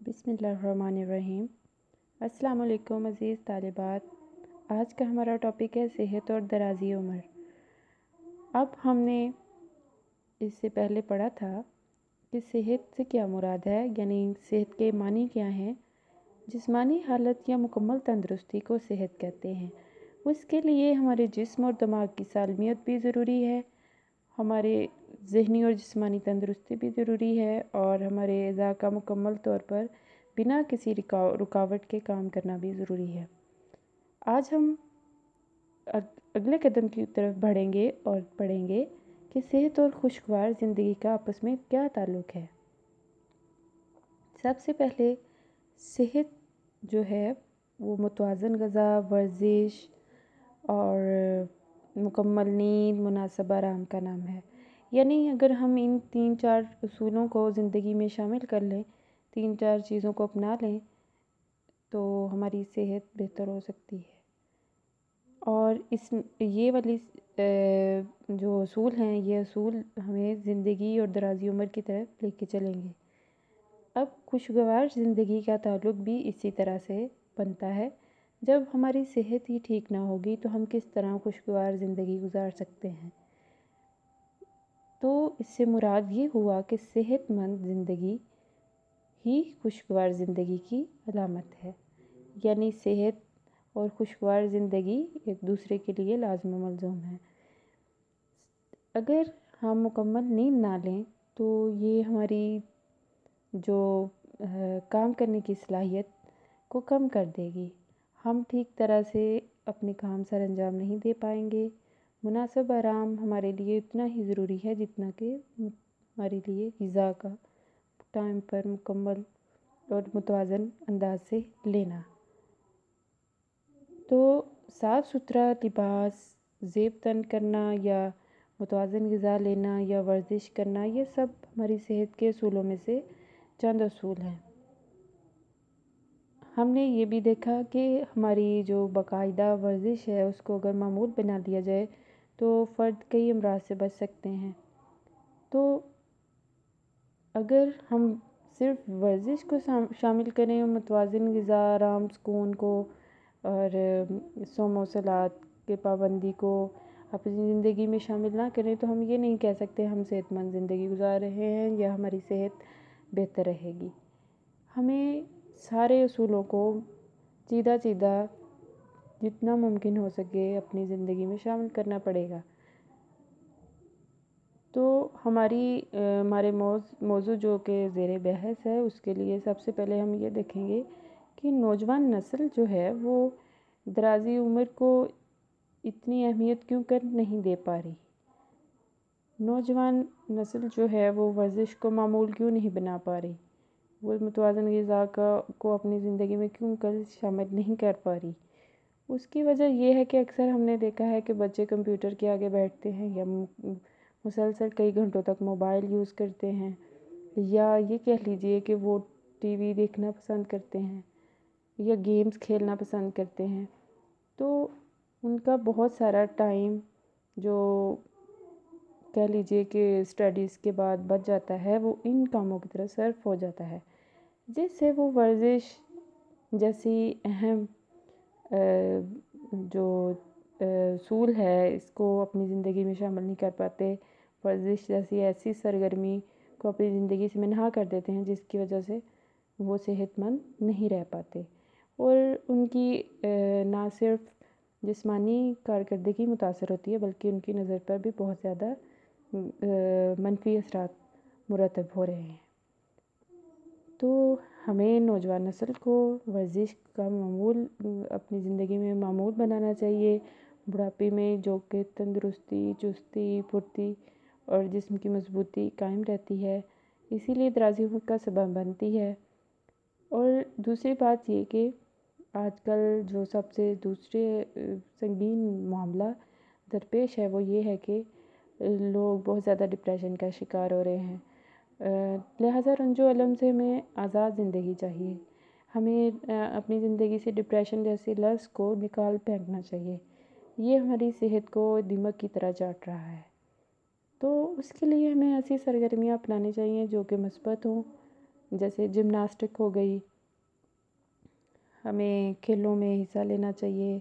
بسم اللہ الرحمن الرحیم۔ السلام علیکم عزیز طالبات، آج کا ہمارا ٹاپک ہے صحت اور درازی عمر۔ اب ہم نے اس سے پہلے پڑھا تھا کہ صحت سے کیا مراد ہے، یعنی صحت کے معنی کیا ہیں۔ جسمانی حالت یا مکمل تندرستی کو صحت کہتے ہیں۔ اس کے لیے ہمارے جسم اور دماغ کی سالمیت بھی ضروری ہے، ہمارے ذہنی اور جسمانی تندرستی بھی ضروری ہے، اور ہمارے اعضاء کا مکمل طور پر بنا کسی رکاوٹ کے کام کرنا بھی ضروری ہے۔ آج ہم اگلے قدم کی طرف بڑھیں گے اور پڑھیں گے کہ صحت اور خوشگوار زندگی کا آپس میں کیا تعلق ہے۔ سب سے پہلے صحت جو ہے وہ متوازن غذا، ورزش اور مکمل نیند، مناسب آرام کا نام ہے۔ یعنی اگر ہم ان 3-4 اصولوں کو زندگی میں شامل کر لیں، 3-4 چیزوں کو اپنا لیں تو ہماری صحت بہتر ہو سکتی ہے۔ اور یہ والی جو اصول ہیں، یہ اصول ہمیں زندگی اور درازی عمر کی طرف لے کے چلیں گے۔ اب خوشگوار زندگی کا تعلق بھی اسی طرح سے بنتا ہے۔ جب ہماری صحت ہی ٹھیک نہ ہوگی تو ہم کس طرح خوشگوار زندگی گزار سکتے ہیں۔ تو اس سے مراد یہ ہوا کہ صحت مند زندگی ہی خوشگوار زندگی کی علامت ہے، یعنی صحت اور خوشگوار زندگی ایک دوسرے کے لیے لازم و ملزوم ہے۔ اگر ہم مکمل نیند نہ لیں تو یہ ہماری جو کام کرنے کی صلاحیت کو کم کر دے گی، ہم ٹھیک طرح سے اپنے کام سر انجام نہیں دے پائیں گے۔ مناسب آرام ہمارے لیے اتنا ہی ضروری ہے جتنا کہ ہمارے لیے غذا کا ٹائم پر مکمل اور متوازن انداز سے لینا۔ تو صاف ستھرا لباس، زیب تن کرنا یا متوازن غذا لینا یا ورزش کرنا، یہ سب ہماری صحت کے اصولوں میں سے چند اصول ہیں۔ ہم نے یہ بھی دیکھا کہ ہماری جو باقاعدہ ورزش ہے اس کو اگر معمول بنا دیا جائے تو فرد کئی امراض سے بچ سکتے ہیں۔ تو اگر ہم صرف ورزش کو شامل کریں، متوازن غذا، آرام، سکون کو اور صوم و صلات کے پابندی کو اپنی زندگی میں شامل نہ کریں تو ہم یہ نہیں کہہ سکتے ہم صحت مند زندگی گزار رہے ہیں یا ہماری صحت بہتر رہے گی۔ ہمیں سارے اصولوں کو چیدہ جتنا ممکن ہو سکے اپنی زندگی میں شامل کرنا پڑے گا۔ تو ہمارے موضوع جو کہ زیر بحث ہے، اس کے لیے سب سے پہلے ہم یہ دیکھیں گے کہ نوجوان نسل جو ہے وہ درازی عمر کو اتنی اہمیت کیوں کر نہیں دے پا رہی۔ نوجوان نسل جو ہے وہ ورزش کو معمول کیوں نہیں بنا پا رہی، وہ متوازن غذا کو اپنی زندگی میں کیوں کر شامل نہیں کر پا رہی۔ اس کی وجہ یہ ہے کہ اکثر ہم نے دیکھا ہے کہ بچے کمپیوٹر کے آگے بیٹھتے ہیں یا مسلسل کئی گھنٹوں تک موبائل یوز کرتے ہیں، یا یہ کہہ لیجئے کہ وہ ٹی وی دیکھنا پسند کرتے ہیں یا گیمز کھیلنا پسند کرتے ہیں۔ تو ان کا بہت سارا ٹائم جو کہہ لیجئے کہ اسٹڈیز کے بعد بچ جاتا ہے وہ ان کاموں کی طرف صرف ہو جاتا ہے، جس سے وہ ورزش جیسی اہم جو اصول ہے اس کو اپنی زندگی میں شامل نہیں کر پاتے۔ ورزش جیسی ایسی سرگرمی کو اپنی زندگی سے منہا کر دیتے ہیں جس کی وجہ سے وہ صحت مند نہیں رہ پاتے، اور ان کی نہ صرف جسمانی کارکردگی متاثر ہوتی ہے بلکہ ان کی نظر پر بھی بہت زیادہ منفی اثرات مرتب ہو رہے ہیں۔ تو ہمیں نوجوان نسل کو ورزش کا معمول اپنی زندگی میں معمول بنانا چاہیے۔ بڑھاپے میں جو کہ تندرستی، چستی، پھرتی اور جسم کی مضبوطی قائم رہتی ہے، اسی لیے درازی عمر کا سبب بنتی ہے۔ اور دوسری بات یہ کہ آج کل جو سب سے دوسرے سنگین معاملہ درپیش ہے وہ یہ ہے کہ لوگ بہت زیادہ ڈپریشن کا شکار ہو رہے ہیں۔ لہٰذا رنج و الم سے ہمیں آزاد زندگی چاہیے۔ ہمیں اپنی زندگی سے ڈپریشن جیسے لفظ کو نکال پھینکنا چاہیے، یہ ہماری صحت کو دیمک کی طرح چاٹ رہا ہے۔ تو اس کے لیے ہمیں ایسی سرگرمیاں اپنانی چاہیے جو کہ مثبت ہوں، جیسے جمناسٹک ہو گئی، ہمیں کھیلوں میں حصہ لینا چاہیے،